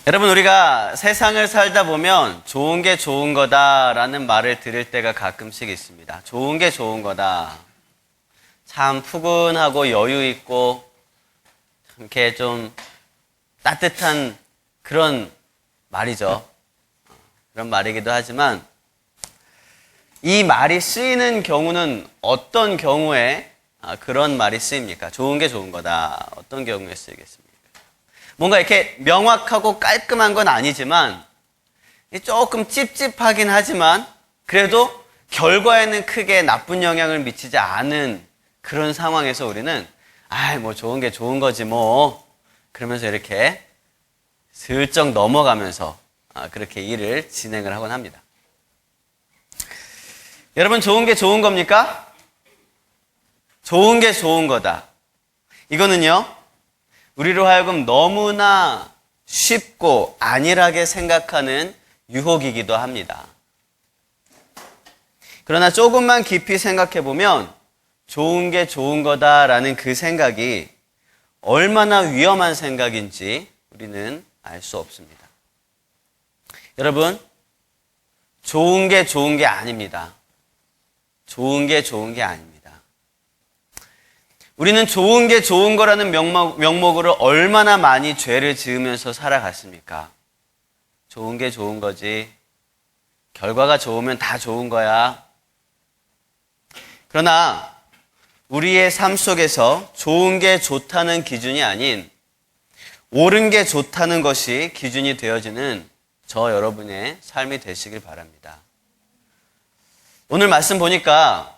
여러분, 우리가 세상을 살다 보면 좋은 게 좋은 거다라는 말을 들을 때가 가끔씩 있습니다. 좋은 게 좋은 거다. 참 푸근하고 여유 있고 이렇게 좀 따뜻한 그런 말이죠. 그런 말이기도 하지만 이 말이 쓰이는 경우는 어떤 경우에 그런 말이 쓰입니까? 좋은 게 좋은 거다. 어떤 경우에 쓰이겠습니까? 뭔가 이렇게 명확하고 깔끔한 건 아니지만 조금 찝찝하긴 하지만 그래도 결과에는 크게 나쁜 영향을 미치지 않은 그런 상황에서 우리는 뭐 좋은 게 좋은 거지 뭐 그러면서 이렇게 슬쩍 넘어가면서 그렇게 일을 진행을 하곤 합니다. 여러분, 좋은 게 좋은 겁니까? 좋은 게 좋은 거다. 이거는요, 우리로 하여금 너무나 쉽고 안일하게 생각하는 유혹이기도 합니다. 그러나 조금만 깊이 생각해 보면 좋은 게 좋은 거다라는 그 생각이 얼마나 위험한 생각인지 우리는 알 수 없습니다. 여러분, 좋은 게 좋은 게 아닙니다. 좋은 게 좋은 게 아닙니다. 우리는 좋은 게 좋은 거라는 명목으로 얼마나 많이 죄를 지으면서 살아갔습니까? 좋은 게 좋은 거지. 결과가 좋으면 다 좋은 거야. 그러나 우리의 삶 속에서 좋은 게 좋다는 기준이 아닌 옳은 게 좋다는 것이 기준이 되어지는 저 여러분의 삶이 되시길 바랍니다. 오늘 말씀 보니까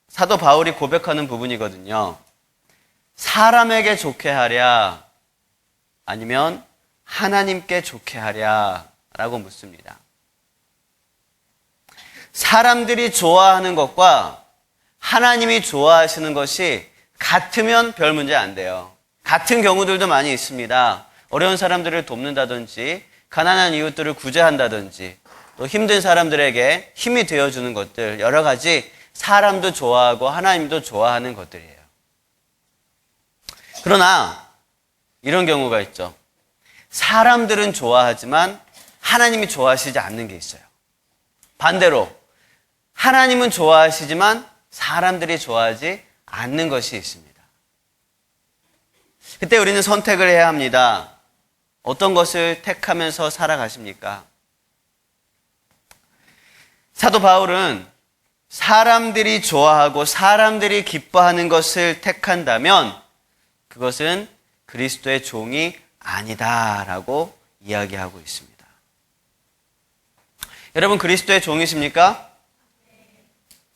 사도 바울이 고백하는 부분이거든요. 사람에게 좋게 하랴 아니면 하나님께 좋게 하랴 라고 묻습니다. 사람들이 좋아하는 것과 하나님이 좋아하시는 것이 같으면 별 문제 안 돼요. 같은 경우들도 많이 있습니다. 어려운 사람들을 돕는다든지 가난한 이웃들을 구제한다든지 또 힘든 사람들에게 힘이 되어주는 것들, 여러 가지 사람도 좋아하고 하나님도 좋아하는 것들이에요. 그러나 이런 경우가 있죠. 사람들은 좋아하지만 하나님이 좋아하시지 않는 게 있어요. 반대로 하나님은 좋아하시지만 사람들이 좋아하지 않는 것이 있습니다. 그때 우리는 선택을 해야 합니다. 어떤 것을 택하면서 살아가십니까? 사도 바울은 사람들이 좋아하고 사람들이 기뻐하는 것을 택한다면 그것은 그리스도의 종이 아니다라고 이야기하고 있습니다. 여러분, 그리스도의 종이십니까?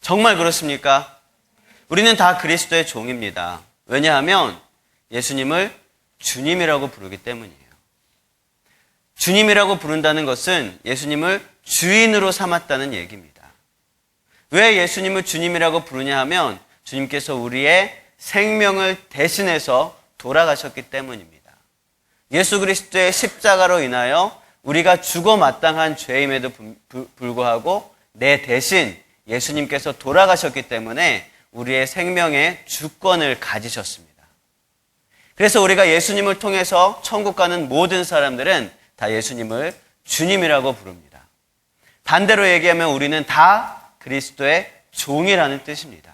정말 그렇습니까? 우리는 다 그리스도의 종입니다. 왜냐하면 예수님을 주님이라고 부르기 때문이에요. 주님이라고 부른다는 것은 예수님을 주인으로 삼았다는 얘기입니다. 왜 예수님을 주님이라고 부르냐 하면 주님께서 우리의 생명을 대신해서 돌아가셨기 때문입니다. 예수 그리스도의 십자가로 인하여 우리가 죽어 마땅한 죄임에도 불구하고 내 대신 예수님께서 돌아가셨기 때문에 우리의 생명의 주권을 가지셨습니다. 그래서 우리가 예수님을 통해서 천국 가는 모든 사람들은 다 예수님을 주님이라고 부릅니다. 반대로 얘기하면 우리는 다 그리스도의 종이라는 뜻입니다.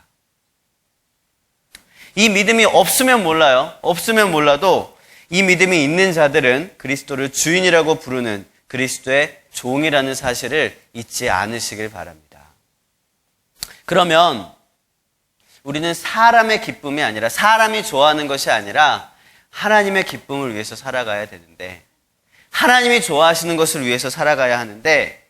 이 믿음이 없으면 몰라요. 없으면 몰라도 이 믿음이 있는 자들은 그리스도를 주인이라고 부르는 그리스도의 종이라는 사실을 잊지 않으시길 바랍니다. 그러면 우리는 사람의 기쁨이 아니라 사람이 좋아하는 것이 아니라 하나님의 기쁨을 위해서 살아가야 되는데 하나님이 좋아하시는 것을 위해서 살아가야 하는데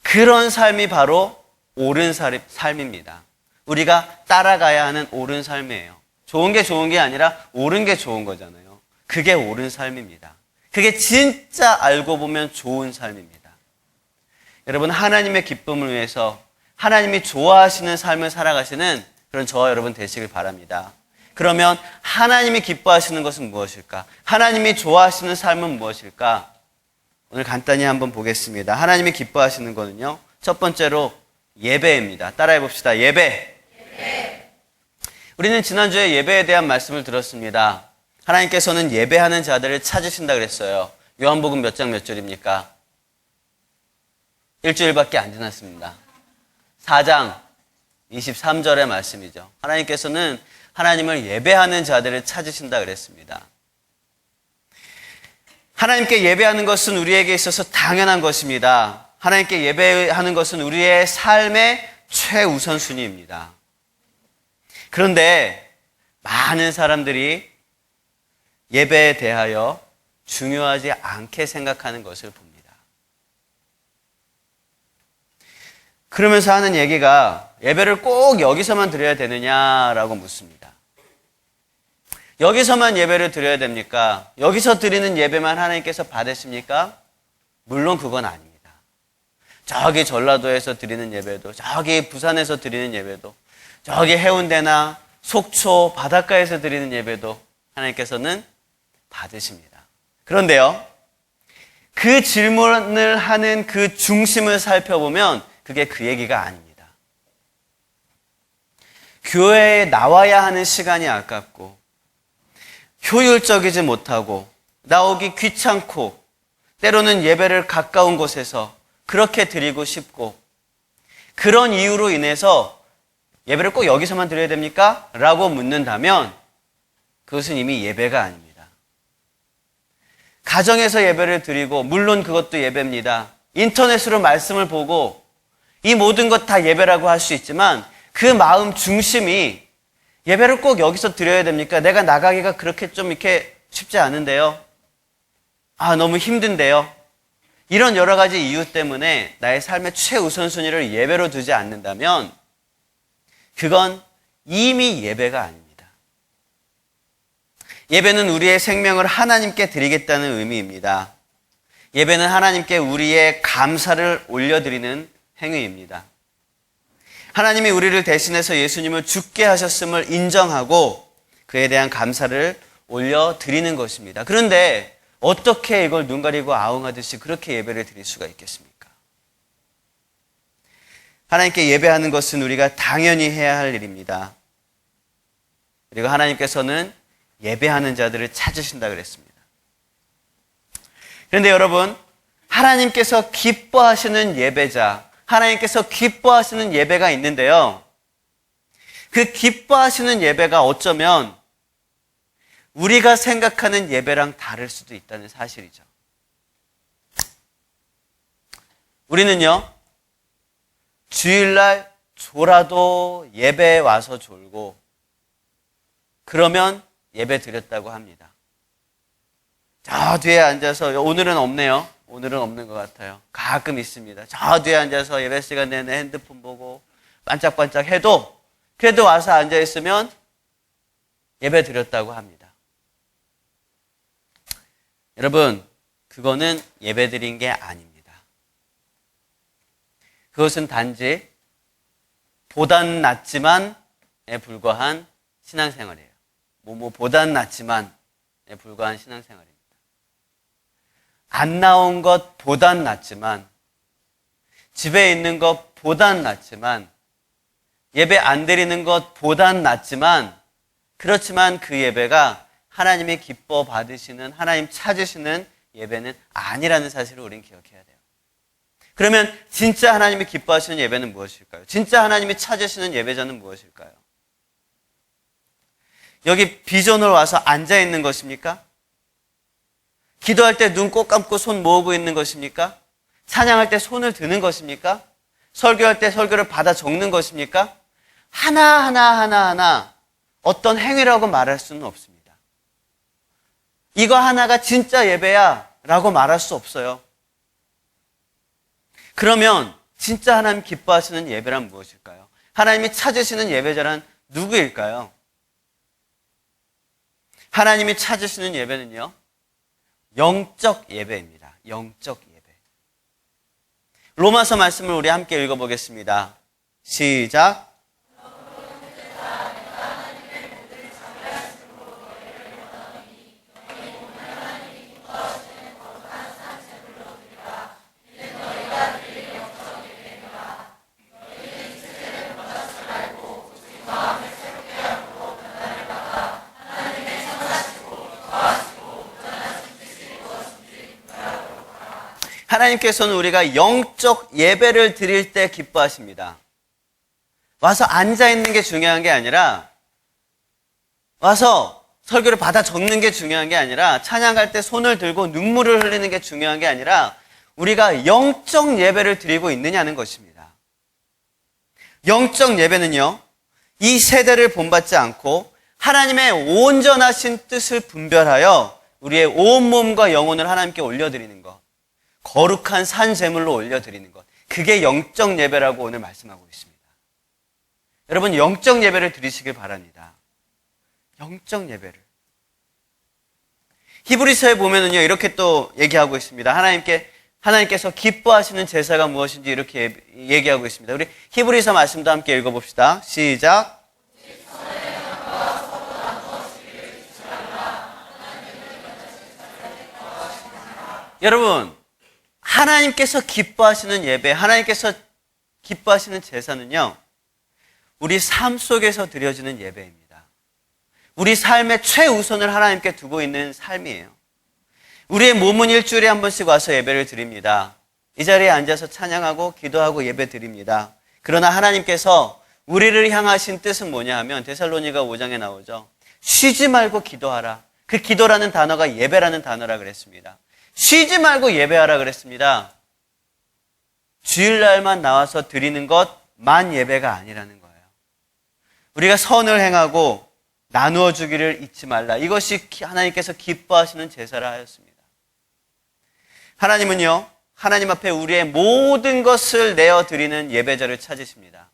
그런 삶이 바로 옳은 삶입니다. 우리가 따라가야 하는 옳은 삶이에요. 좋은 게 좋은 게 아니라 옳은 게 좋은 거잖아요. 그게 옳은 삶입니다. 그게 진짜 알고 보면 좋은 삶입니다. 여러분, 하나님의 기쁨을 위해서 하나님이 좋아하시는 삶을 살아가시는 그런 저와 여러분 되시길 바랍니다. 그러면 하나님이 기뻐하시는 것은 무엇일까? 하나님이 좋아하시는 삶은 무엇일까? 오늘 간단히 한번 보겠습니다. 하나님이 기뻐하시는 거는요, 첫 번째로 예배입니다. 따라해 봅시다. 예배. 우리는 지난주에 예배에 대한 말씀을 들었습니다. 하나님께서는 예배하는 자들을 찾으신다 그랬어요. 요한복음 몇 장 몇 절입니까? 일주일밖에 안 지났습니다. 4장 23절의 말씀이죠. 하나님께서는 하나님을 예배하는 자들을 찾으신다 그랬습니다. 하나님께 예배하는 것은 우리에게 있어서 당연한 것입니다. 하나님께 예배하는 것은 우리의 삶의 최우선순위입니다. 그런데 많은 사람들이 예배에 대하여 중요하지 않게 생각하는 것을 봅니다. 그러면서 하는 얘기가 예배를 꼭 여기서만 드려야 되느냐라고 묻습니다. 여기서만 예배를 드려야 됩니까? 여기서 드리는 예배만 하나님께서 받으십니까? 물론 그건 아닙니다. 저기 전라도에서 드리는 예배도, 저기 부산에서 드리는 예배도, 저기 해운대나 속초 바닷가에서 드리는 예배도 하나님께서는 받으십니다. 그런데요, 그 질문을 하는 그 중심을 살펴보면 그게 그 얘기가 아닙니다. 교회에 나와야 하는 시간이 아깝고 효율적이지 못하고 나오기 귀찮고 때로는 예배를 가까운 곳에서 그렇게 드리고 싶고 그런 이유로 인해서 예배를 꼭 여기서만 드려야 됩니까? 라고 묻는다면 그것은 이미 예배가 아닙니다. 가정에서 예배를 드리고 물론 그것도 예배입니다. 인터넷으로 말씀을 보고 이 모든 것 다 예배라고 할 수 있지만 그 마음 중심이 예배를 꼭 여기서 드려야 됩니까? 내가 나가기가 그렇게 좀 이렇게 쉽지 않은데요. 너무 힘든데요. 이런 여러 가지 이유 때문에 나의 삶의 최우선순위를 예배로 두지 않는다면 그건 이미 예배가 아닙니다. 예배는 우리의 생명을 하나님께 드리겠다는 의미입니다. 예배는 하나님께 우리의 감사를 올려드리는 행위입니다. 하나님이 우리를 대신해서 예수님을 죽게 하셨음을 인정하고 그에 대한 감사를 올려드리는 것입니다. 그런데 어떻게 이걸 눈 가리고 아웅하듯이 그렇게 예배를 드릴 수가 있겠습니까? 하나님께 예배하는 것은 우리가 당연히 해야 할 일입니다. 그리고 하나님께서는 예배하는 자들을 찾으신다 그랬습니다. 그런데 여러분, 하나님께서 기뻐하시는 예배자, 하나님께서 기뻐하시는 예배가 있는데요. 그 기뻐하시는 예배가 어쩌면 우리가 생각하는 예배랑 다를 수도 있다는 사실이죠. 우리는요, 주일날 졸아도 예배에 와서 졸고 그러면 예배 드렸다고 합니다. 저 뒤에 앉아서 오늘은 없네요. 오늘은 없는 것 같아요. 가끔 있습니다. 저 뒤에 앉아서 예배 시간 내내 핸드폰 보고 반짝반짝 해도 그래도 와서 앉아있으면 예배 드렸다고 합니다. 여러분, 그거는 예배 드린 게 아닙니다. 그것은 단지 보단 낫지만에 불과한 신앙생활이에요. 보단 낫지만에 불과한 신앙생활입니다. 안 나온 것 보단 낫지만, 집에 있는 것 보단 낫지만, 예배 안 드리는 것 보단 낫지만, 그렇지만 그 예배가 하나님이 기뻐 받으시는, 하나님 찾으시는 예배는 아니라는 사실을 우리는 기억해야 돼요. 그러면 진짜 하나님이 기뻐하시는 예배는 무엇일까요? 진짜 하나님이 찾으시는 예배자는 무엇일까요? 여기 비전으로 와서 앉아 있는 것입니까? 기도할 때 눈 꼭 감고 손 모으고 있는 것입니까? 찬양할 때 손을 드는 것입니까? 설교할 때 설교를 받아 적는 것입니까? 하나하나 어떤 행위라고 말할 수는 없습니다. 이거 하나가 진짜 예배야 라고 말할 수 없어요. 그러면 진짜 하나님 기뻐하시는 예배란 무엇일까요? 하나님이 찾으시는 예배자란 누구일까요? 하나님이 찾으시는 예배는요, 영적 예배입니다. 영적 예배. 로마서 말씀을 우리 함께 읽어보겠습니다. 시작. 하나님께서는 우리가 영적 예배를 드릴 때 기뻐하십니다. 와서 앉아있는 게 중요한 게 아니라, 와서 설교를 받아 적는 게 중요한 게 아니라, 찬양할 때 손을 들고 눈물을 흘리는 게 중요한 게 아니라, 우리가 영적 예배를 드리고 있느냐는 것입니다. 영적 예배는요, 이 세대를 본받지 않고 하나님의 온전하신 뜻을 분별하여 우리의 온몸과 영혼을 하나님께 올려드리는 것, 거룩한 산 제물로 올려드리는 것, 그게 영적 예배라고 오늘 말씀하고 있습니다. 여러분, 영적 예배를 드리시길 바랍니다. 영적 예배를. 히브리서에 보면은요, 이렇게 또 얘기하고 있습니다. 하나님께서 기뻐하시는 제사가 무엇인지 이렇게 얘기하고 있습니다. 우리 히브리서 말씀도 함께 읽어봅시다. 시작. 여러분, 하나님께서 기뻐하시는 예배, 하나님께서 기뻐하시는 제사는요, 우리 삶 속에서 드려지는 예배입니다. 우리 삶의 최우선을 하나님께 두고 있는 삶이에요. 우리의 몸은 일주일에 한 번씩 와서 예배를 드립니다. 이 자리에 앉아서 찬양하고 기도하고 예배 드립니다. 그러나 하나님께서 우리를 향하신 뜻은 뭐냐 하면 데살로니가 5장에 나오죠. 쉬지 말고 기도하라. 그 기도라는 단어가 예배라는 단어라 그랬습니다. 쉬지 말고 예배하라 그랬습니다. 주일날만 나와서 드리는 것만 예배가 아니라는 거예요. 우리가 선을 행하고 나누어 주기를 잊지 말라. 이것이 하나님께서 기뻐하시는 제사라 하였습니다. 하나님은요, 하나님 앞에 우리의 모든 것을 내어드리는 예배자를 찾으십니다.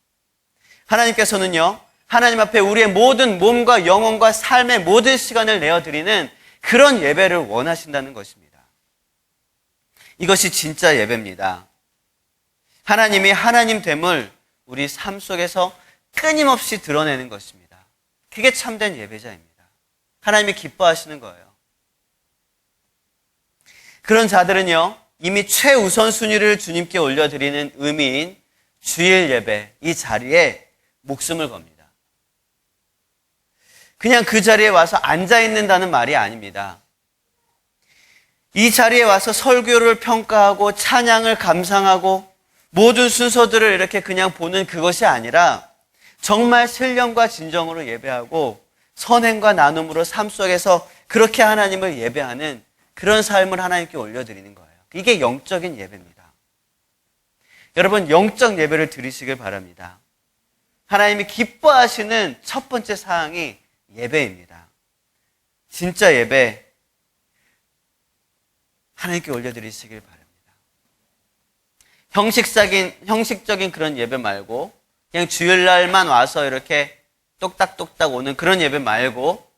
하나님께서는요, 하나님 앞에 우리의 모든 몸과 영혼과 삶의 모든 시간을 내어드리는 그런 예배를 원하신다는 것입니다. 이것이 진짜 예배입니다. 하나님이 하나님됨을 우리 삶 속에서 끊임없이 드러내는 것입니다. 그게 참된 예배자입니다. 하나님이 기뻐하시는 거예요. 그런 자들은요, 이미 최우선 순위를 주님께 올려드리는 의미인 주일 예배, 이 자리에 목숨을 겁니다. 그냥 그 자리에 와서 앉아있는다는 말이 아닙니다. 이 자리에 와서 설교를 평가하고 찬양을 감상하고 모든 순서들을 이렇게 그냥 보는 그것이 아니라 정말 신령과 진정으로 예배하고 선행과 나눔으로 삶 속에서 그렇게 하나님을 예배하는 그런 삶을 하나님께 올려드리는 거예요. 이게 영적인 예배입니다. 여러분, 영적 예배를 드리시길 바랍니다. 하나님이 기뻐하시는 첫 번째 사항이 예배입니다. 진짜 예배, 하나님께 올려드리시길 바랍니다. 형식적인 그런 예배 말고 그냥 주일날만 와서 이렇게 똑딱똑딱 오는 그런 예배 말고,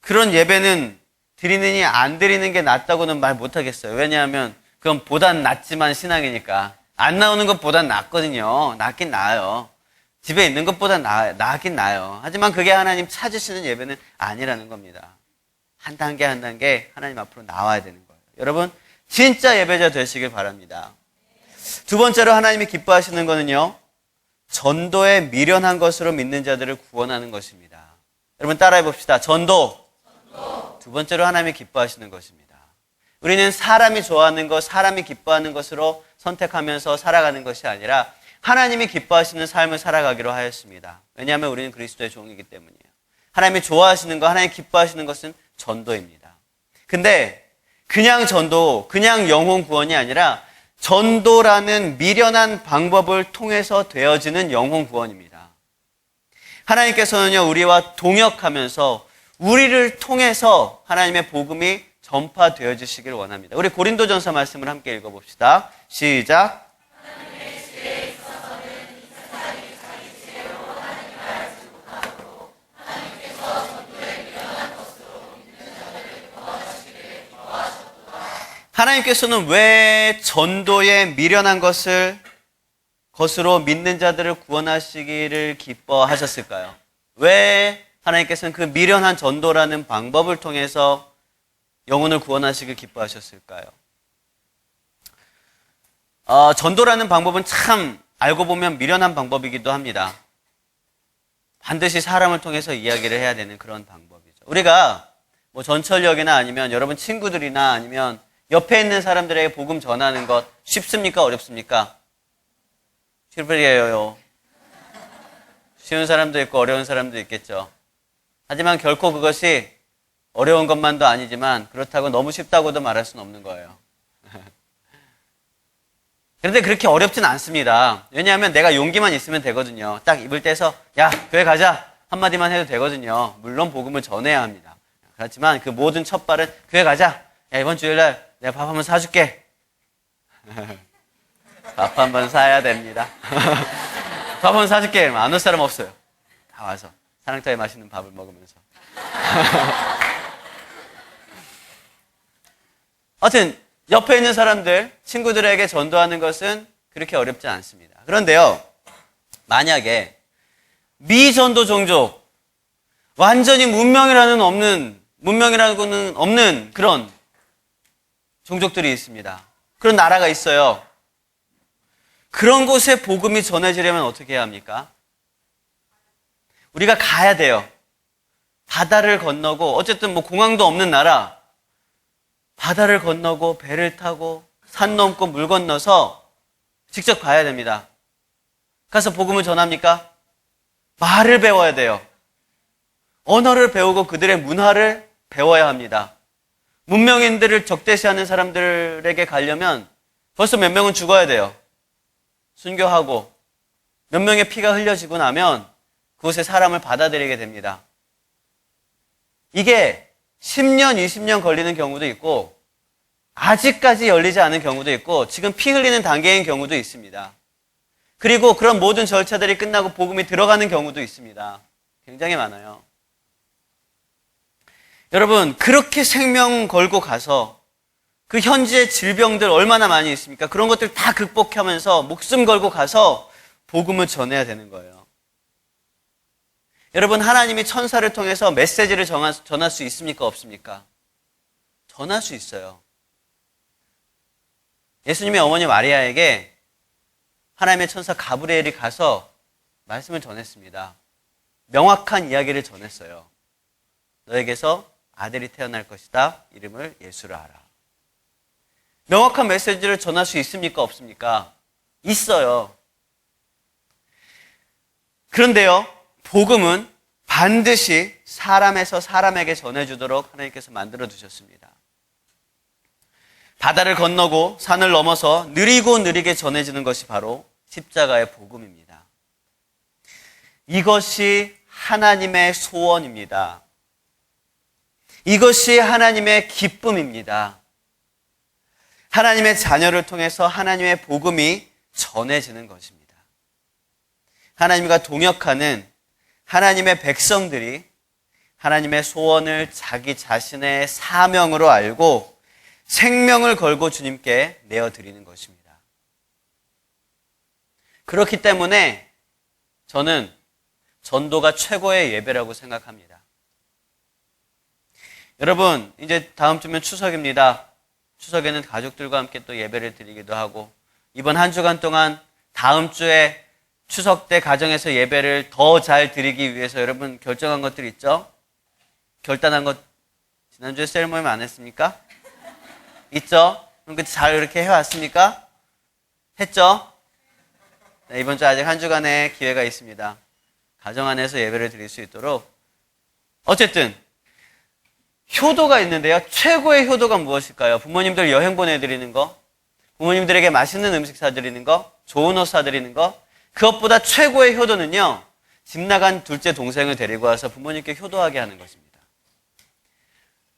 그런 예배는 드리느니 안 드리는 게 낫다고는 말 못하겠어요. 왜냐하면 그건 보단 낫지만 신앙이니까. 안 나오는 것보단 낫거든요. 낫긴 나아요. 집에 있는 것보다 나긴 나아요. 하지만 그게 하나님 찾으시는 예배는 아니라는 겁니다. 한 단계 한 단계 하나님 앞으로 나와야 되는 거예요. 여러분, 진짜 예배자 되시길 바랍니다. 두 번째로 하나님이 기뻐하시는 거는요, 전도에 미련한 것으로 믿는 자들을 구원하는 것입니다. 여러분, 따라해 봅시다. 전도. 두 번째로 하나님이 기뻐하시는 것입니다. 우리는 사람이 좋아하는 것, 사람이 기뻐하는 것으로 선택하면서 살아가는 것이 아니라 하나님이 기뻐하시는 삶을 살아가기로 하였습니다. 왜냐하면 우리는 그리스도의 종이기 때문이에요. 하나님이 좋아하시는 것, 하나님이 기뻐하시는 것은 전도입니다. 근데 그냥 전도, 그냥 영혼 구원이 아니라 전도라는 미련한 방법을 통해서 되어지는 영혼 구원입니다. 하나님께서는요, 우리와 동역하면서 우리를 통해서 하나님의 복음이 전파되어지시길 원합니다. 우리 고린도전서 말씀을 함께 읽어봅시다. 시작. 하나님께서는 왜 전도에 미련한 것으로 믿는 자들을 구원하시기를 기뻐하셨을까요? 왜 하나님께서는 그 미련한 전도라는 방법을 통해서 영혼을 구원하시길 기뻐하셨을까요? 전도라는 방법은 참 알고 보면 미련한 방법이기도 합니다. 반드시 사람을 통해서 이야기를 해야 되는 그런 방법이죠. 우리가 뭐 전철역이나 아니면 여러분 친구들이나 아니면 옆에 있는 사람들에게 복음 전하는 것 쉽습니까? 어렵습니까? 쉽으리에요. 쉬운 사람도 있고 어려운 사람도 있겠죠. 하지만 결코 그것이 어려운 것만도 아니지만 그렇다고 너무 쉽다고도 말할 수는 없는 거예요. 그런데 그렇게 어렵진 않습니다. 왜냐하면 내가 용기만 있으면 되거든요. 딱 입을 떼서 야, 교회 가자 한마디만 해도 되거든요. 물론 복음을 전해야 합니다. 그렇지만 그 모든 첫발은 교회 가자. 야, 이번 주일날 내가 밥 한번 사줄게. 밥 한번 사야 됩니다. 밥 한번 사줄게. 안 올 사람 없어요. 다 와서 사랑터에 맛있는 밥을 먹으면서. 하여튼 옆에 있는 사람들, 친구들에게 전도하는 것은 그렇게 어렵지 않습니다. 그런데요, 만약에 미전도 종족, 완전히 문명이라는 없는 그런 종족들이 있습니다. 그런 나라가 있어요. 그런 곳에 복음이 전해지려면 어떻게 해야 합니까? 우리가 가야 돼요. 바다를 건너고, 어쨌든 뭐 공항도 없는 나라, 바다를 건너고 배를 타고 산 넘고 물 건너서 직접 가야 됩니다. 가서 복음을 전합니까? 말을 배워야 돼요. 언어를 배우고 그들의 문화를 배워야 합니다. 문명인들을 적대시하는 사람들에게 가려면 벌써 몇 명은 죽어야 돼요. 순교하고 몇 명의 피가 흘려지고 나면 그곳에 사람을 받아들이게 됩니다. 이게 10년, 20년 걸리는 경우도 있고 아직까지 열리지 않은 경우도 있고 지금 피 흘리는 단계인 경우도 있습니다. 그리고 그런 모든 절차들이 끝나고 복음이 들어가는 경우도 있습니다. 굉장히 많아요. 여러분, 그렇게 생명 걸고 가서 그 현지의 질병들 얼마나 많이 있습니까? 그런 것들 다 극복하면서 목숨 걸고 가서 복음을 전해야 되는 거예요. 여러분, 하나님이 천사를 통해서 메시지를 전할 수 있습니까? 없습니까? 전할 수 있어요. 예수님의 어머니 마리아에게 하나님의 천사 가브리엘이 가서 말씀을 전했습니다. 명확한 이야기를 전했어요. 너에게서 아들이 태어날 것이다. 이름을 예수라 하라. 명확한 메시지를 전할 수 있습니까? 없습니까? 있어요. 그런데요, 복음은 반드시 사람에서 사람에게 전해주도록 하나님께서 만들어 두셨습니다. 바다를 건너고 산을 넘어서 느리고 느리게 전해지는 것이 바로 십자가의 복음입니다. 이것이 하나님의 소원입니다. 이것이 하나님의 기쁨입니다. 하나님의 자녀를 통해서 하나님의 복음이 전해지는 것입니다. 하나님과 동역하는 하나님의 백성들이 하나님의 소원을 자기 자신의 사명으로 알고 생명을 걸고 주님께 내어드리는 것입니다. 그렇기 때문에 저는 전도가 최고의 예배라고 생각합니다. 여러분, 이제 다음 주면 추석입니다. 추석에는 가족들과 함께 또 예배를 드리기도 하고, 이번 한 주간 동안 다음 주에 추석 때 가정에서 예배를 더 잘 드리기 위해서 여러분 결정한 것들 있죠? 결단한 것 지난주에 셀모임 안 했습니까? 있죠? 그럼 잘 이렇게 해왔습니까? 했죠? 네, 이번 주 아직 한 주간의 기회가 있습니다. 가정 안에서 예배를 드릴 수 있도록. 어쨌든 효도가 있는데요. 최고의 효도가 무엇일까요? 부모님들 여행 보내드리는 거, 부모님들에게 맛있는 음식 사드리는 거, 좋은 옷 사드리는 거. 그것보다 최고의 효도는요, 집 나간 둘째 동생을 데리고 와서 부모님께 효도하게 하는 것입니다.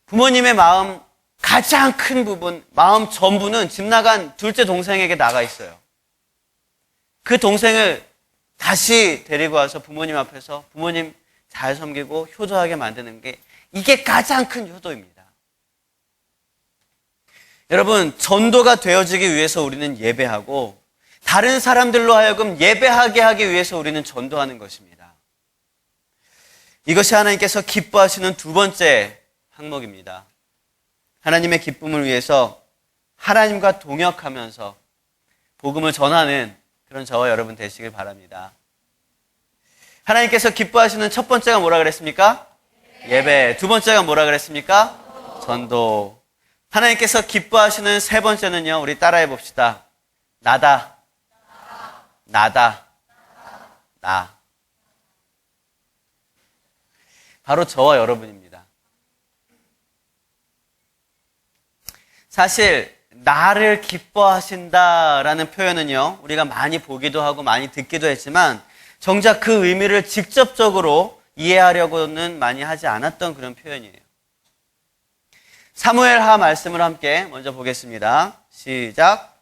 부모님의 마음 가장 큰 부분, 마음 전부는 집 나간 둘째 동생에게 나가 있어요. 그 동생을 다시 데리고 와서 부모님 앞에서 부모님 잘 섬기고 효도하게 만드는 게, 이게 가장 큰 효도입니다. 여러분, 전도가 되어지기 위해서 우리는 예배하고, 다른 사람들로 하여금 예배하게 하기 위해서 우리는 전도하는 것입니다. 이것이 하나님께서 기뻐하시는 두 번째 항목입니다. 하나님의 기쁨을 위해서 하나님과 동역하면서 복음을 전하는 그런 저와 여러분 되시길 바랍니다. 하나님께서 기뻐하시는 첫 번째가 뭐라 그랬습니까? 예배. 두 번째가 뭐라 그랬습니까? 전도. 하나님께서 기뻐하시는 세 번째는요, 우리 따라해 봅시다. 나다. 나다. 나. 바로 저와 여러분입니다. 사실 나를 기뻐하신다라는 표현은요, 우리가 많이 보기도 하고 많이 듣기도 했지만 정작 그 의미를 직접적으로 이해하려고는 많이 하지 않았던 그런 표현이에요. 사무엘하 말씀을 함께 먼저 보겠습니다. 시작.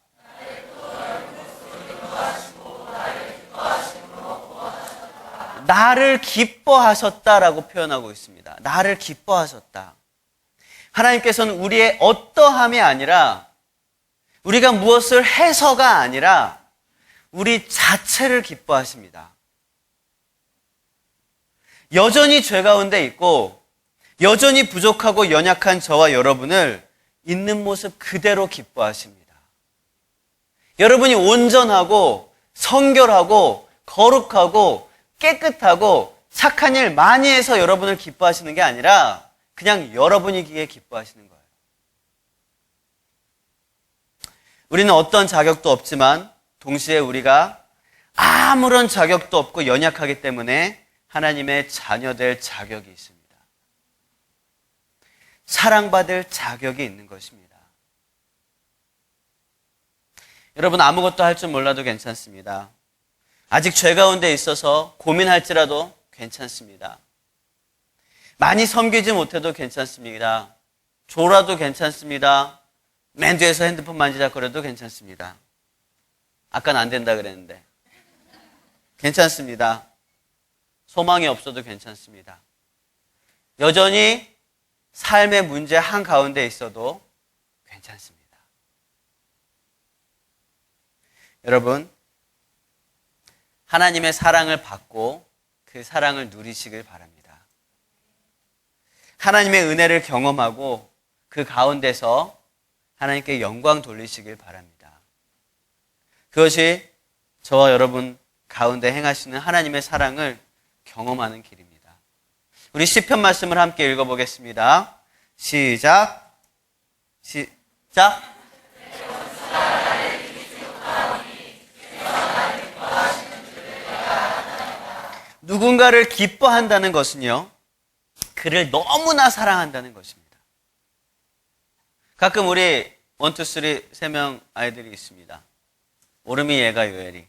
나를 기뻐하셨다라고 표현하고 있습니다. 나를 기뻐하셨다. 하나님께서는 우리의 어떠함이 아니라, 우리가 무엇을 해서가 아니라 우리 자체를 기뻐하십니다. 여전히 죄 가운데 있고 여전히 부족하고 연약한 저와 여러분을 있는 모습 그대로 기뻐하십니다. 여러분이 온전하고 성결하고 거룩하고 깨끗하고 착한 일 많이 해서 여러분을 기뻐하시는 게 아니라 그냥 여러분이기에 기뻐하시는 거예요. 우리는 어떤 자격도 없지만 동시에 우리가 아무런 자격도 없고 연약하기 때문에 하나님의 자녀될 자격이 있습니다. 사랑받을 자격이 있는 것입니다. 여러분, 아무것도 할 줄 몰라도 괜찮습니다. 아직 죄 가운데 있어서 고민할지라도 괜찮습니다. 많이 섬기지 못해도 괜찮습니다. 졸아도 괜찮습니다. 맨 뒤에서 핸드폰 만지작거려도 괜찮습니다. 아까는 안 된다 그랬는데. 괜찮습니다. 소망이 없어도 괜찮습니다. 여전히 삶의 문제 한가운데 있어도 괜찮습니다. 여러분, 하나님의 사랑을 받고 그 사랑을 누리시길 바랍니다. 하나님의 은혜를 경험하고 그 가운데서 하나님께 영광 돌리시길 바랍니다. 그것이 저와 여러분 가운데 행하시는 하나님의 사랑을 경험하는 길입니다. 우리 시편 말씀을 함께 읽어보겠습니다. 시작. 누군가를 기뻐한다는 것은요, 그를 너무나 사랑한다는 것입니다. 가끔 우리 1, 2, 3, 3명 아이들이 있습니다. 오름이, 얘가, 요엘이.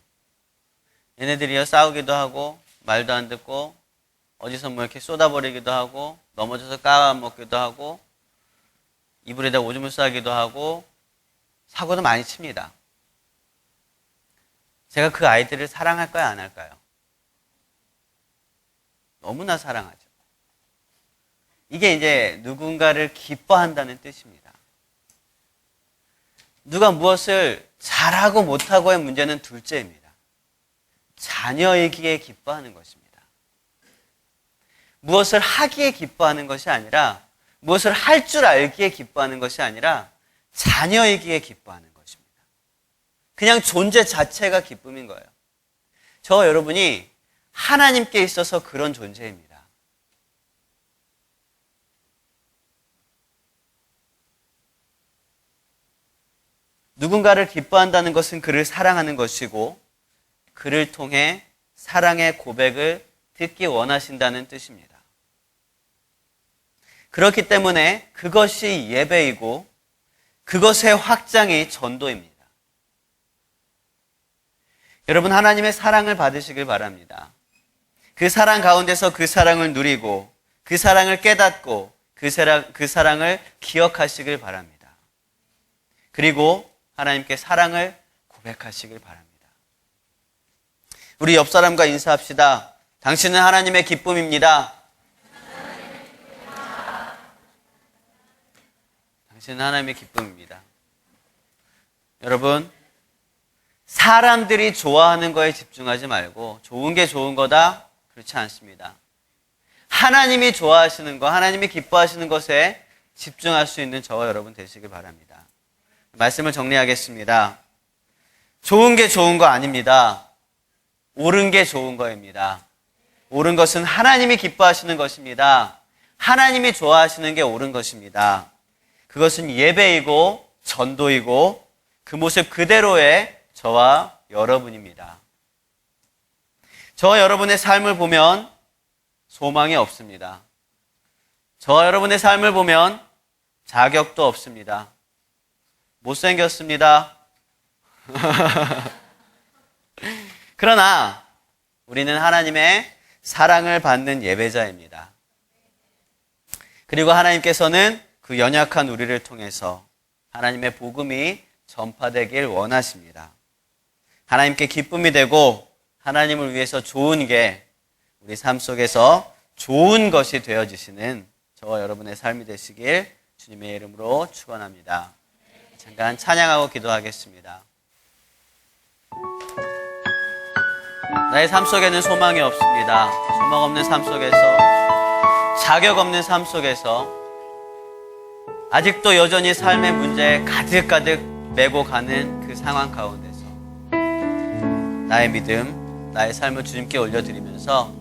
얘네들이요, 싸우기도 하고 말도 안 듣고 어디서 뭐 이렇게 쏟아버리기도 하고 넘어져서 까먹기도 하고 이불에다 오줌을 싸기도 하고 사고도 많이 칩니다. 제가 그 아이들을 사랑할까요, 안 할까요? 너무나 사랑하죠. 이게 이제 누군가를 기뻐한다는 뜻입니다. 누가 무엇을 잘하고 못하고의 문제는 둘째입니다. 자녀이기에 기뻐하는 것입니다. 무엇을 하기에 기뻐하는 것이 아니라, 무엇을 할 줄 알기에 기뻐하는 것이 아니라 자녀이기에 기뻐하는 것입니다. 그냥 존재 자체가 기쁨인 거예요. 저와 여러분이 하나님께 있어서 그런 존재입니다. 누군가를 기뻐한다는 것은 그를 사랑하는 것이고 그를 통해 사랑의 고백을 듣기 원하신다는 뜻입니다. 그렇기 때문에 그것이 예배이고 그것의 확장이 전도입니다. 여러분, 하나님의 사랑을 받으시길 바랍니다. 그 사랑 가운데서 그 사랑을 누리고 그 사랑을 깨닫고 그 사랑을 기억하시길 바랍니다. 그리고 하나님께 사랑을 고백하시길 바랍니다. 우리 옆 사람과 인사합시다. 당신은 하나님의 기쁨입니다. 당신은 하나님의 기쁨입니다. 여러분, 사람들이 좋아하는 거에 집중하지 말고 좋은 게 좋은 거다? 그렇지 않습니다. 하나님이 좋아하시는 거, 하나님이 기뻐하시는 것에 집중할 수 있는 저와 여러분 되시길 바랍니다. 말씀을 정리하겠습니다. 좋은 게 좋은 거 아닙니다. 옳은 게 좋은 거입니다. 옳은 것은 하나님이 기뻐하시는 것입니다. 하나님이 좋아하시는 게 옳은 것입니다. 그것은 예배이고 전도이고 그 모습 그대로의 저와 여러분입니다. 저와 여러분의 삶을 보면 소망이 없습니다. 저와 여러분의 삶을 보면 자격도 없습니다. 못생겼습니다. 그러나 우리는 하나님의 사랑을 받는 예배자입니다. 그리고 하나님께서는 그 연약한 우리를 통해서 하나님의 복음이 전파되길 원하십니다. 하나님께 기쁨이 되고 하나님을 위해서 좋은 게 우리 삶 속에서 좋은 것이 되어지시는 저와 여러분의 삶이 되시길 주님의 이름으로 축원합니다. 잠깐 찬양하고 기도하겠습니다. 나의 삶 속에는 소망이 없습니다. 소망 없는 삶 속에서, 자격 없는 삶 속에서 아직도 여전히 삶의 문제에 가득가득 메고 가는 그 상황 가운데서 나의 믿음, 나의 삶을 주님께 올려드리면서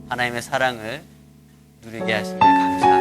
하나님의 사랑을 누리게 하시길 감사합니다.